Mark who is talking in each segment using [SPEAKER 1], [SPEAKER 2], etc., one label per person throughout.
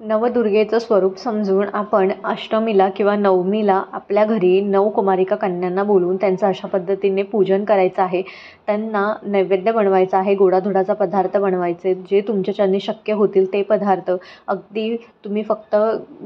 [SPEAKER 1] नवदुर्गेचं स्वरूप समजून आपण अष्टमीला किंवा नवमीला आपल्या घरी नवकुमारिका कन्यांना बोलवून त्यांचं अशा पद्धतीने पूजन करायचं आहे. त्यांना नैवेद्य बनवायचा आहे, गोडाधोडाचा पदार्थ बनवायचे, जे तुमच्याच्याने शक्य होतील ते पदार्थ. अगदी तुम्ही फक्त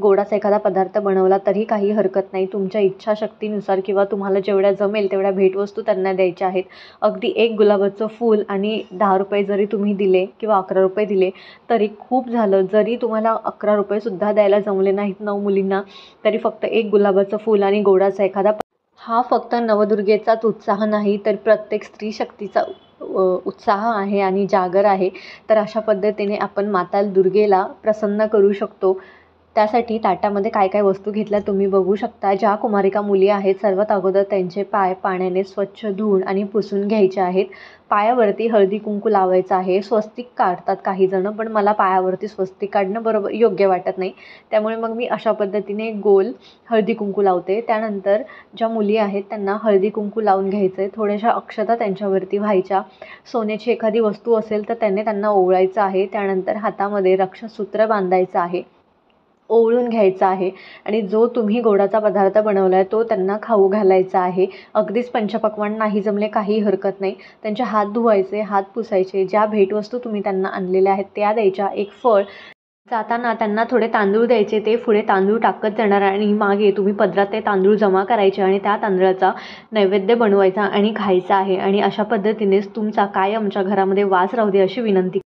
[SPEAKER 1] गोडाचा एखादा पदार्थ बनवला तरी काही हरकत नाही. तुमच्या इच्छाशक्तीनुसार किंवा तुम्हाला जेवढ्या जमेल तेवढ्या भेटवस्तू त्यांना द्यायच्या आहेत. अगदी एक गुलाबाचं फूल आणि ₹10 जरी तुम्ही दिले किंवा ₹11 दिले तरी खूप झालं. जरी तुम्हाला ₹11 द्यायला जमले नाहीत 9 मुलींना, तरी फक्त एक गुलाबाचं फूल आणि गोडाचा एखादा हा फक्त नवदुर्गेचाच उत्साह नाही, तर प्रत्येक स्त्री शक्तीचा उत्साह आहे आणि जागर आहे. तर अशा पद्धतीने आपण माता दुर्गेला प्रसन्न करू शकतो. त्यासाठी ताटामध्ये काय काय वस्तू घेतल्या तुम्ही बघू शकता. ज्या कुमारिका मुली आहेत सर्वात अगोदर त्यांचे पाय पाण्याने स्वच्छ धुवून आणि पुसून घ्यायचे आहेत. पायावरती हळदी कुंकू लावायचं आहे. स्वस्तिक काढतात काही जण, पण मला पायावरती स्वस्तिक काढणं बरोबर योग्य वाटत नाही. त्यामुळे मग मी अशा पद्धतीने गोल हळदी कुंकू लावते. त्यानंतर ज्या मुली आहेत त्यांना हळदी कुंकू लावून घ्यायचं आहे. थोड्याशा अक्षता त्यांच्यावरती व्हायच्या. सोन्याची एखादी वस्तू असेल तर त्यांना ओवाळायचं आहे. त्यानंतर हातामध्ये रक्षासूत्र बांधायचं आहे, ओवळून घ्यायचा आहे आणि जो तुम्ही गोडाचा पदार्थ बनवला आहे तो त्यांना खाऊ घालायचा आहे. अगदीच पंचपक्वान्न नाही जमले काही हरकत नाही. त्यांचे हात धुवायचे, हात पुसायचे. ज्या भेटवस्तू तुम्ही त्यांना आणलेल्या आहेत त्या द्यायच्या. एक फळ जाताना त्यांना थोडे तांदूळ द्यायचे, ते पुढे तांदूळ टाकत जाणार आणि मागे तुम्ही पदरात ते तांदूळ जमा करायचे आणि त्या तांदळाचा नैवेद्य बनवायचा आणि खायचा आहे. आणि अशा पद्धतीनेच तुमचा कायमच्या घरामध्ये वास राहू दे अशी विनंती.